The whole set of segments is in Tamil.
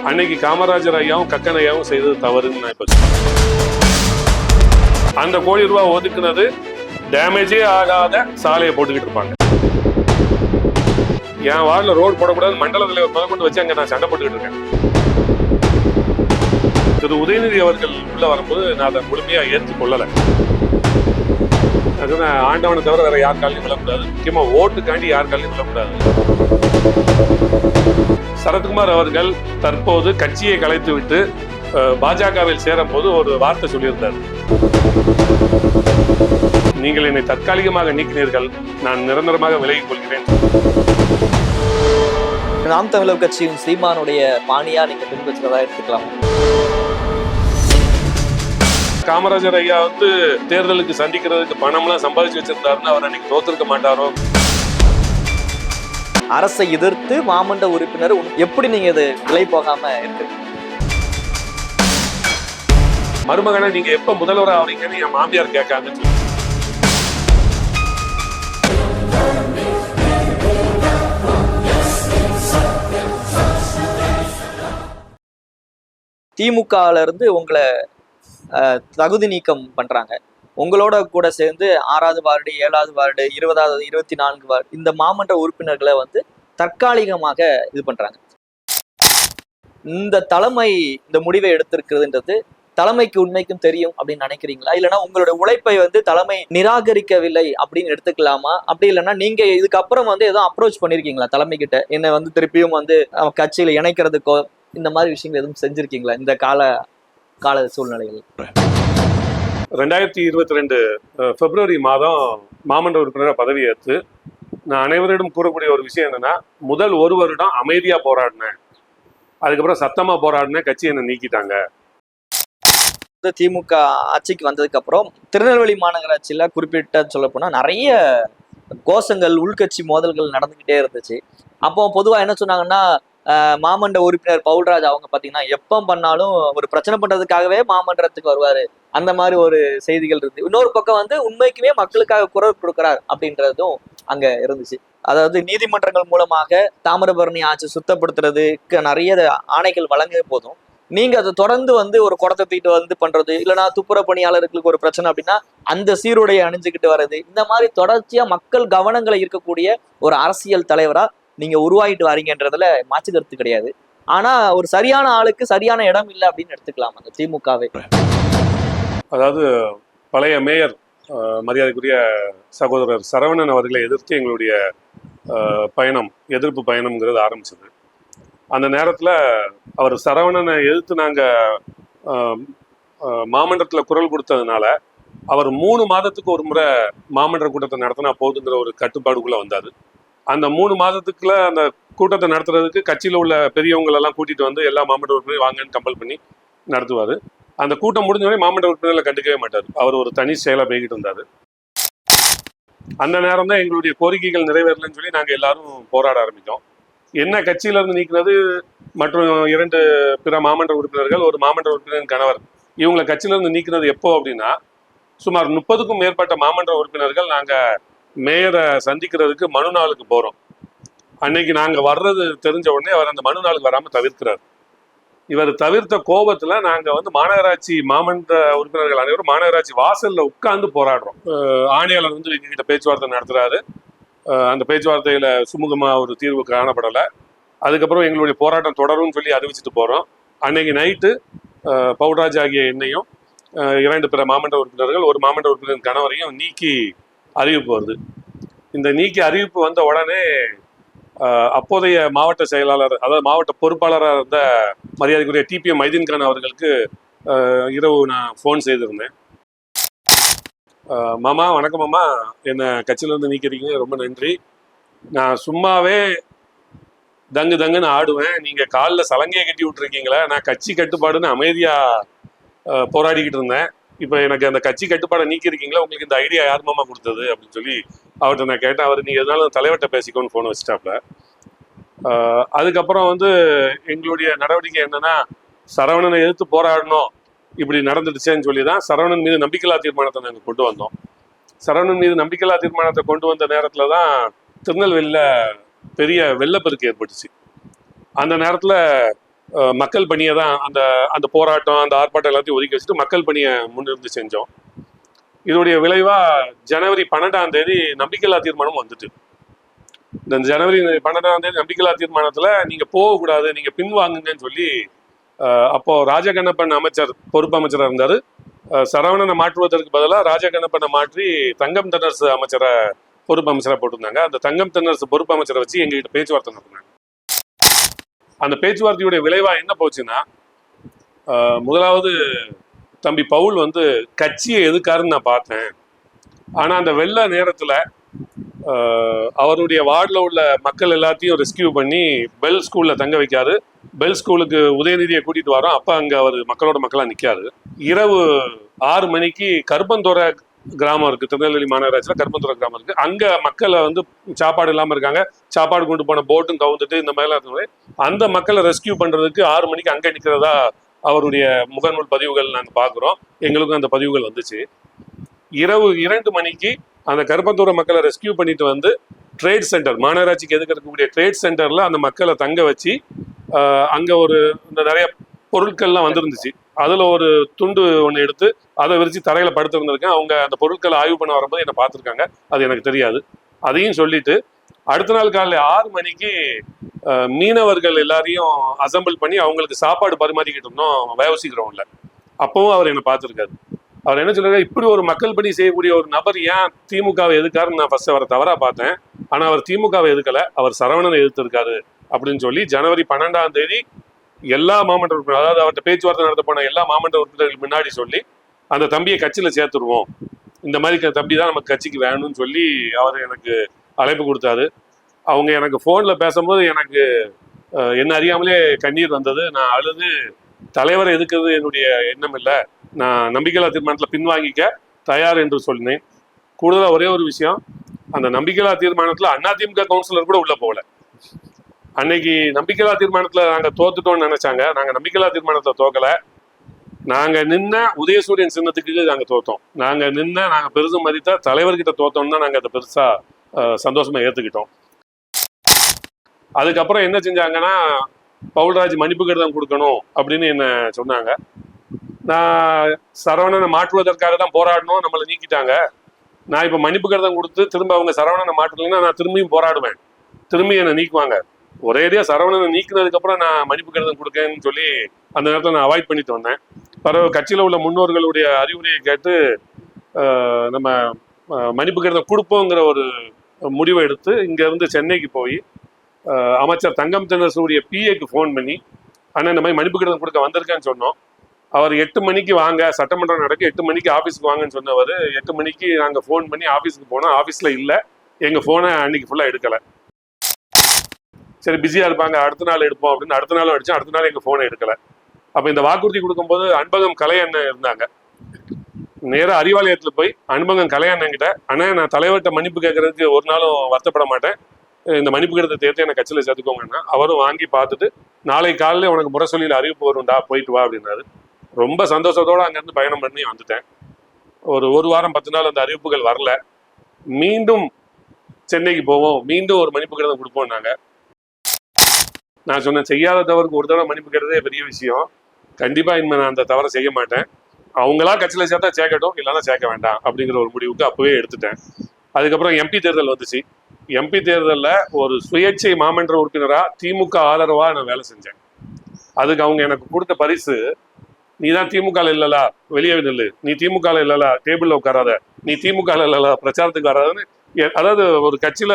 அன்னைக்கு காமராஜர் ஐயாவும் கக்கன் ஐயாவும் செய்தது தவறுன்னு நான் இப்ப சொல்றேன். அந்த கோடி ரூபாய் ஒதுக்குனது டேமேஜே ஆகாத சாலையை போட்டுக்கிட்டு இருப்பாங்க. என் வார்டில் ரோடு போடக்கூடாது மண்டல தலைவர் முதற்கொண்டு வச்சு அங்க நான் சண்டை போட்டுக்கிட்டு இருக்கேன். திரு உதயநிதி அவர்கள் உள்ள வரும்போது நான் அதை முழுமையா ஏற்றுக்கொள்ளலை. ஆண்டவனை தவிர வேற யார் காலையும் விழக்கூடாது, முக்கியமா ஓட்டுக்காண்டி யார் காலையும் விழக்கூடாது. சரத்குமார் அவர்கள் தற்போது கட்சியை கலைத்து விட்டு பாஜகவில் சேரும் போது ஒரு வார்த்தை சொல்லியிருந்தார். நீங்கள் என்னை தற்காலிகமாக நீக்கினீர்கள், நான் நிரந்தரமாக விலகிக் கொள்கிறேன். நாம் தமிழர் கட்சியின் சீமானுடைய பாணியா நீங்க பின்பற்றுறதா எடுத்துக்கலாம். காமராஜர் ஐயா தேர்தலுக்கு சந்திக்கிறதுக்கு பணம்லாம் சம்பாதிச்சு வச்சிருந்தாருன்னு அவர் அன்னைக்கு தோத்திருக்க மாட்டாரோ. அரசை எதிர்த்து மாமன்ற உறுப்பினர் எப்படி நீங்க இது விலை போகாம இருக்கு? மருமகனை நீங்க எப்ப முதல்வர் ஆவீங்கன்னு என் மாமியார் கேட்காங்க. திமுகல இருந்து உங்களை தகுதி நீக்கம் பண்றாங்க. உங்களோட கூட சேர்ந்து 6வது வார்டு, 7வது வார்டு, 20வது, 24 வார்டு இந்த மாமன்ற உறுப்பினர்களை தற்காலிகமாக இது பண்றாங்க. இந்த தலைமை இந்த முடிவை எடுத்திருக்கிறதுன்றது தலைமைக்கு உண்மைக்கும் தெரியும் அப்படின்னு நினைக்கிறீங்களா? இல்லைன்னா உங்களுடைய உழைப்பை தலைமை நிராகரிக்கவில்லை அப்படின்னு எடுத்துக்கலாமா? அப்படி இல்லைன்னா நீங்க இதுக்கப்புறம் ஏதோ அப்ரோச் பண்ணிருக்கீங்களா தலைமை கிட்ட, என்ன திருப்பியும் கட்சியில இணைக்கிறதுக்கோ இந்த மாதிரி விஷயங்கள் எதுவும் செஞ்சிருக்கீங்களா இந்த கால சூழ்நிலைகள்? 2022 பிப்ரவரி மாதம் மாமன்ற உறுப்பினராக பதவி ஏற்று நான் அனைவரிடம் கூறக்கூடிய ஒரு விஷயம் என்னன்னா, முதல் ஒரு வருடம் அமைதியா போராடினேன், அதுக்கப்புறம் சத்தமா போராடினேன், கட்சி என்னை நீக்கிட்டாங்க. திமுக ஆட்சிக்கு வந்ததுக்கு அப்புறம் திருநெல்வேலி மாநகராட்சியில குறிப்பிட்ட சொல்ல போனா நிறைய கோஷங்கள், உள்கட்சி மோதல்கள் நடந்துகிட்டே இருந்துச்சு. அப்போ பொதுவா என்ன சொன்னாங்கன்னா, மாமன்ற உறுப்பினர் பவுல்ராஜ் அவங்க பாத்தீங்கன்னா எப்ப பண்ணாலும் ஒரு பிரச்சனை பண்றதுக்காகவே மாமன்றத்துக்கு வருவாரு, அந்த மாதிரி ஒரு செய்திகள் இருந்து. இன்னொரு பக்கம் உண்மைக்குமே மக்களுக்காக குரல் கொடுக்கிறார் அப்படின்றதும் அங்க இருந்துச்சு. அதாவது நீதிமன்றங்கள் மூலமாக தாமிரபரணி ஆட்சி சுத்தப்படுத்துறதுக்கு நிறைய ஆணைகள் வழங்க போதும் நீங்க அதை தொடர்ந்து ஒரு குடத்தை தூக்கிட்டு பண்றது, இல்லைன்னா துப்புர பணியாளர்களுக்கு ஒரு பிரச்சனை அப்படின்னா அந்த சீருடையை அணிஞ்சுக்கிட்டு வர்றது, இந்த மாதிரி தொடர்ச்சியா மக்கள் கவனங்களை இருக்கக்கூடிய ஒரு அரசியல் தலைவரா நீங்க உருவாகிட்டு வரீங்கன்றதுல மாற்று கருத்து கிடையாது. ஆனா ஒரு சரியான ஆளுக்கு சரியான இடம் இல்லை அப்படின்னு எடுத்துக்கலாம் அந்த திமுகவை. அதாவது பழைய மேயர் மரியாதைக்குரிய சகோதரர் சரவணன் அவர்களை எதிர்த்து எங்களுடைய எதிர்ப்பு பயணம்ங்கிறது ஆரம்பிச்சது. அந்த நேரத்தில் அவர் சரவணனை எதிர்த்து நாங்கள் மாமன்றத்தில் குரல் கொடுத்ததுனால அவர் 3 மாதத்துக்கு ஒரு முறை மாமன்ற கூட்டத்தை நடத்தினா போதுங்கிற ஒரு கட்டுப்பாடுக்குள்ளே வந்தார். அந்த 3 மாதத்துக்குள்ள அந்த கூட்டத்தை நடத்துறதுக்கு கட்சியில் உள்ள பெரியவங்களெல்லாம் கூட்டிகிட்டு எல்லா மாமன்ற உறுப்பினரையும் வாங்கன்னு கம்பல் பண்ணி நடத்துவார். அந்த கூட்டம் முடிஞ்சவொடனே மாமன்ற உறுப்பினர்களை கண்டுக்கவே மாட்டார், அவர் ஒரு தனி செயலாக போய்கிட்டு இருந்தார். அந்த நேரம் தான் எங்களுடைய கோரிக்கைகள் நிறைவேறலன்னு சொல்லி நாங்கள் எல்லாரும் போராட ஆரம்பித்தோம். என்ன கட்சியிலிருந்து நீக்கிறது மற்றும் 2 பிற மாமன்ற உறுப்பினர்கள், ஒரு மாமன்ற உறுப்பினரின் கணவர், இவங்களை கட்சியிலிருந்து நீக்கிறது எப்போ அப்படின்னா, சுமார் 30க்கும் மேற்பட்ட மாமன்ற உறுப்பினர்கள் நாங்கள் மேயரை சந்திக்கிறதுக்கு மனு நாளுக்கு போகிறோம். அன்னைக்கு நாங்கள் வர்றது தெரிஞ்ச உடனே அவர் அந்த மனு நாளுக்கு வராமல் தவிர்க்கிறார். இவர் தவிர்த்த கோபத்தில் நாங்கள் மாநகராட்சி மாமன்ற உறுப்பினர்கள் அனைவரும் மாநகராட்சி வாசலில் உட்கார்ந்து போராடுறோம். ஆணையாளர் எங்ககிட்ட பேச்சுவார்த்தை நடத்துகிறாரு. அந்த பேச்சுவார்த்தையில் சுமூகமாக ஒரு தீர்வு காணப்படலை. அதுக்கப்புறம் எங்களுடைய போராட்டம் தொடரும்னு சொல்லி அறிவிச்சிட்டு போகிறோம். அன்னைக்கு நைட்டு பவுல்ராஜ் ஆகிய என்னையும் 2 பிற மாமன்ற உறுப்பினர்கள், ஒரு மாமன்ற உறுப்பினரின் கணவரையும் நீக்கி அறிவிப்பு வருது. இந்த நீக்கி அறிவிப்பு வந்த உடனே அப்போதைய மாவட்ட செயலாளர், அதாவது மாவட்ட பொறுப்பாளராக இருந்த மரியாதைக்குரிய டிபிஎம் மைதீன் கான் அவர்களுக்கு இரவு நான் ஃபோன் செய்திருந்தேன். மாமா வணக்கம் மாமா, என்னை கட்சியிலேருந்து நீக்கிறீங்க, ரொம்ப நன்றி. நான் சும்மாவே தங்குன்னு ஆடுவேன், நீங்கள் காலில் சலங்கையை கட்டி விட்டுருக்கீங்களே, நான் கட்சி கட்டுப்பாடுன்னு அமைதியாக போராடிக்கிட்டு இருந்தேன். இப்போ எனக்கு அந்த கட்சி கட்டுப்பாடை நீக்கிருக்கீங்களா, உங்களுக்கு இந்த ஐடியா யார் மாமா கொடுத்தது அப்படின்னு சொல்லி அவர்கிட்ட நான் கேட்டேன். அவர் நீங்கள் எதனாலும் தலைவர்கிட்ட பேசிக்கோன்னு ஃபோனை வச்சுட்டாப்ல. அதுக்கப்புறம் எங்களுடைய நடவடிக்கை என்னன்னா, சரவணனை எதிர்த்து போராடணும், இப்படி நடந்துடுச்சேன்னு சொல்லி தான் சரவணன் மீது நம்பிக்கையில்லா தீர்மானத்தை நாங்கள் கொண்டு வந்தோம். சரவணன் மீது நம்பிக்கையில்லா தீர்மானத்தை கொண்டு வந்த நேரத்தில் தான் திருநெல்வேலியில் பெரிய வெள்ளப்பெருக்கு ஏற்பட்டுச்சு. அந்த நேரத்தில் மக்கள் பணியை தான் அந்த போராட்டம் அந்த ஆர்ப்பாட்டம் எல்லாத்தையும் ஒதுக்கி வச்சுட்டு மக்கள் பணியை முன்னிருந்து செஞ்சோம். இதோடைய விளைவா ஜனவரி 12ஆம் தேதி நம்பிக்கையில்லா தீர்மானம் வந்துட்டு, இந்த ஜனவரி 12ஆம் தேதி நம்பிக்கையில்லா தீர்மானத்துல நீங்க போகக்கூடாது, நீங்க பின்வாங்குங்கன்னு சொல்லி அப்போ ராஜகண்ணப்பன் அமைச்சர் பொறுப்பு அமைச்சராக இருந்தாரு. சரவணனை மாற்றுவதற்கு பதிலாக ராஜகண்ணப்பனை மாற்றி தங்கம் தென்னரசு அமைச்சரை பொறுப்பு அமைச்சராக போட்டிருந்தாங்க. அந்த தங்கம் தென்னரசு பொறுப்பு அமைச்சரை வச்சு எங்ககிட்ட பேச்சுவார்த்தை நடத்தினாங்க. அந்த பேச்சுவார்த்தையுடைய விளைவா என்ன போச்சுன்னா, முதலாவது தம்பி பவுல் வந்து கட்சியை எதுக்காருன்னு நான் பார்த்தேன். ஆனா அந்த வெள்ள நேரத்துல அவருடைய வார்டில் உள்ள மக்கள் எல்லாத்தையும் ரெஸ்கியூ பண்ணி பெல் ஸ்கூல்ல தங்க வைக்காரு. பெல் ஸ்கூலுக்கு உதயநிதியை கூட்டிட்டு வரோம். அப்ப அங்க அவர் மக்களோட மக்களா நிக்காரு. இரவு 6 மணிக்கு கருப்பந்துறை கிராமம் இருக்கு, திருநெல்வேலி மாநகராட்சியில கருப்பந்துறை கிராமம் இருக்கு. அங்க மக்களை வந்து சாப்பாடு இல்லாம இருக்காங்க, சாப்பாடு கொண்டு போன போட்டும் கவுந்துட்டு இந்த மாதிரிலாம் அந்த மக்களை ரெஸ்கியூ பண்றதுக்கு 6 மணிக்கு அங்க நிக்கிறதா அவருடைய முகநூல் பதிவுகள் நாங்கள் பார்க்குறோம். எங்களுக்கும் அந்த பதிவுகள் வந்துச்சு. இரவு 2 மணிக்கு அந்த கருப்பந்தூர மக்களை ரெஸ்கியூ பண்ணிட்டு வந்து ட்ரேட் சென்டர், மாநகராட்சிக்கு எதுக்கு இருக்கக்கூடிய ட்ரேட் சென்டர்ல அந்த மக்களை தங்க வச்சு அங்க ஒரு இந்த நிறைய பொருட்கள்லாம் வந்துருந்துச்சு. அதுல ஒரு துண்டு ஒன்று எடுத்து அதை விரிச்சு தரையில படுத்திருந்திருக்கேன். அவங்க அந்த பொருட்களை ஆய்வு பண்ண வரும்போது என்னை பார்த்துருக்காங்க, அது எனக்கு தெரியாது. அதையும் சொல்லிட்டு அடுத்த நாள் காலையில் 6 மணிக்கு மீனவர்கள் எல்லாரையும் அசம்பிள் பண்ணி அவங்களுக்கு சாப்பாடு பரிமாறிக்கிட்டு இருந்தோம் வேவசி கிரவுண்ட்ல. அப்பவும் அவர் என்னை பார்த்துருக்காரு. அவர் என்ன சொல்றாரு, இப்படி ஒரு மக்கள் பணி செய்யக்கூடிய ஒரு நபர் ஏன் திமுகவை எதுக்காருன்னு நான் ஃபர்ஸ்ட் அவரை தவறா பார்த்தேன். ஆனா அவர் திமுகவை எதுக்கல, அவர் சரவணனை எதிர்த்திருக்காரு அப்படின்னு சொல்லி ஜனவரி 12ஆம் தேதி எல்லா மாமன்ற உறுப்பினர், அதாவது அவர்கிட்ட பேச்சுவார்த்தை நடத்த போன எல்லா மாமன்ற உறுப்பினர்கள் முன்னாடி சொல்லி அந்த தம்பியை கட்சியில சேர்த்துருவோம், இந்த மாதிரி தம்பி தான் நமக்கு கட்சிக்கு வேணும்னு சொல்லி அவர் எனக்கு அழைப்பு கொடுத்தாரு. அவங்க எனக்கு ஃபோன்ல பேசும்போது எனக்கு என்ன அறியாமலே கண்ணீர் வந்தது. நான் அழுது, தலைவரை எதுக்குறது என்னுடைய எண்ணம் இல்லை, நான் நம்பிக்கையில்லா தீர்மானத்தில் பின்வாங்கிக்க தயார் என்று சொன்னேன். கூடுதலாக ஒரே ஒரு விஷயம், அந்த நம்பிக்கையில்லா தீர்மானத்தில் அதிமுக கவுன்சிலர் கூட உள்ள போகல. அன்னைக்கு நம்பிக்கையில்லா தீர்மானத்தில் நாங்கள் தோத்துட்டோம்னு நினைச்சாங்க. நாங்கள் நம்பிக்கையில்லா தீர்மானத்தில் தோக்கல. நாங்கள் நின்ன உதயசூரியன் சின்னத்துக்கு நாங்கள் தோத்தோம். நாங்கள் பெருசும் மதித்த தலைவர்கிட்ட தோத்தோம்னா நாங்கள் அதை பெருசா சந்தோஷமா ஏற்றுக்கிட்டோம். அதுக்கப்புறம் என்ன செஞ்சாங்கன்னா, பவுல்ராஜ் மன்னிப்பு கடிதம் கொடுக்கணும் அப்படின்னு என்ன சொன்னாங்க. நான் சரவணனை மாற்றுவதற்காக தான் போராடணும், நம்மளை நீக்கிட்டாங்க. நான் இப்போ மன்னிப்பு கடிதம் கொடுத்து திரும்ப அவங்க சரவணனை மாற்றலைன்னா நான் திரும்பியும் போராடுவேன், திரும்பி என்னை நீக்குவாங்க. ஒரேடியா சரவணனை நீக்கினதுக்கப்புறம் நான் மன்னிப்பு கடிதம் கொடுக்கேன்னு சொல்லி அந்த நேரத்தில் நான் அவாய்ட் பண்ணிட்டு வந்தேன். பிறகு கட்சியில் உள்ள முன்னோர்களுடைய அறிவுரையை கேட்டு நம்ம மன்னிப்பு கடிதம் கொடுப்போங்கிற ஒரு முடிவை எடுத்து இங்கேருந்து சென்னைக்கு போய் அமைச்சர் தங்கம் தென்னரசுடைய பிஏக்கு ஃபோன் பண்ணி, ஆனால் இந்த மாதிரி மன்னிப்பு கடிதம் கொடுக்க வந்திருக்கேன்னு சொன்னோம். அவர் 8 மணிக்கு வாங்க, சட்டமன்றம் நடக்க 8 மணிக்கு ஆஃபீஸுக்கு வாங்கன்னு சொன்னவர் 8 மணிக்கு நாங்கள் ஃபோன் பண்ணி ஆஃபீஸுக்கு போனோம். ஆஃபீஸில் இல்லை, எங்கள் ஃபோனை அன்னைக்கு ஃபுல்லாக எடுக்கலை. சரி பிஸியாக இருப்பாங்க, அடுத்த நாள் எடுப்போம் அப்படின்னு அடுத்த நாளும் அடித்தோம். அடுத்த நாள் எங்கள் ஃபோனை எடுக்கலை. அப்போ இந்த வாக்குறுதி கொடுக்கும்போது அன்பகம் கலையண்ணன் இருந்தாங்க. நேராக அறிவாலயத்தில் போய் அன்பகம் கலையண்ணன்கிட்ட, அண்ணன் நான் தலைவர்கிட்ட மன்னிப்பு கேட்கறதுக்கு ஒரு நாளும் வருத்தப்பட மாட்டேன், இந்த மன்னிப்பு கடிதத்தை தேர்த்து என்னை கட்சியில் சேர்த்துக்கோங்கன்னா அவரும் வாங்கி பார்த்துட்டு நாளை காலையில் உனக்கு முரசொலியில் அறிவிப்பு வரும்டா, போயிட்டு வா அப்படின்னாரு. ரொம்ப சந்தோஷத்தோடு அங்கேருந்து பயணம் பண்ணி வந்துட்டேன். ஒரு வாரம் 10 நாள் அந்த அறிவிப்புகள் வரல. மீண்டும் சென்னைக்கு போவோம், மீண்டும் ஒரு மன்னிப்பு கடிதம் கொடுப்போம்னாங்க. நான் சொன்னேன், செய்யாத தவறுக்கு ஒரு தடவை மன்னிப்பு கேட்டதே பெரிய விஷயம், கண்டிப்பா இனிமேல் நான் அந்த தவறை செய்ய மாட்டேன், அவங்களா கட்சியில் சேர்த்தா சேர்க்கட்டும், இல்லைன்னா சேர்க்க வேண்டாம் அப்படிங்கிற ஒரு முடிவுக்கு அப்பவே எடுத்துட்டேன். அதுக்கப்புறம் எம்பி தேர்தல் வந்துச்சு. எம்பி தேர்தலில் ஒரு சுயேட்சை மாமன்ற உறுப்பினராக திமுக ஆதரவா நான் வேலை செஞ்சேன். அதுக்கு அவங்க எனக்கு கொடுத்த பரிசு, நீ தான் திமுக இல்லலா வெளியே நில்லு, நீ திமுக இல்லலா டேபிள்ல உட்காராத, நீ திமுக இல்லலா பிரச்சாரத்துக்கு வராதுன்னு. அதாவது ஒரு கட்சியில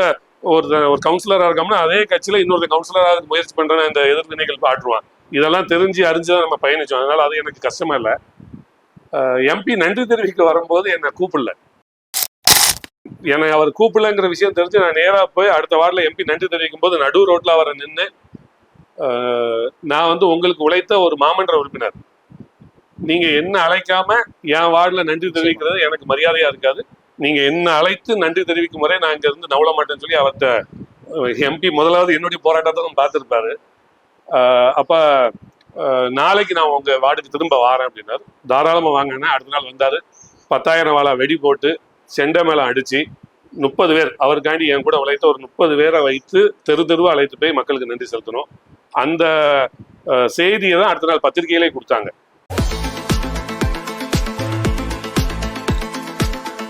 ஒரு கவுன்சிலரா இருக்கோம்னா அதே கட்சியில இன்னொரு கவுன்சிலராக முயற்சி பண்றேன்னு இந்த எதிர்வினைகள் பாட்டுருவான். இதெல்லாம் தெரிஞ்சு அறிஞ்சுதான் நம்ம பயணிச்சோம். அதனால அது எனக்கு கஷ்டமா இல்லை. எம்பி நன்றி தெரிவிக்க வரும்போது என்னை கூப்பிடல. என்னை அவர் கூப்பிடலங்கிற விஷயம் தெரிஞ்சு நான் நேராக போய் அடுத்த வார்டில் எம்பி நன்றி தெரிவிக்கும் போது நடு ரோட்ல அவரை நின்று, நான் வந்து உங்களுக்கு உழைத்த ஒரு மாமன்ற உறுப்பினர், நீங்க என்ன அழைக்காம என் வார்டில் நன்றி தெரிவிக்கிறது எனக்கு மரியாதையா இருக்காது, நீங்க என்ன அழைத்து நன்றி தெரிவிக்கும் முறை நான் இங்க இருந்து நவள மாட்டேன்னு சொல்லி அவர்கிட்ட எம்பி முதலாவது என்னுடைய போராட்டத்தை பார்த்துருப்பாரு. அப்ப நாளைக்கு நான் உங்க வார்டுக்கு திரும்ப வாரேன் அப்படின்னாரு. தாராளமா வாங்கினேன். அடுத்த நாள் வந்தாரு. 10,000 வாழா வெடி போட்டு செண்டை மேல அடிச்சு 30 பேர் அவருக்காண்டி என் கூட உழைத்த ஒரு 30 பேரை வைத்து தெருவா அழைத்து போய் மக்களுக்கு நன்றி செலுத்தணும். அந்த செய்தியை தான் அடுத்த நாள் பத்திரிகையிலே கொடுத்தாங்க.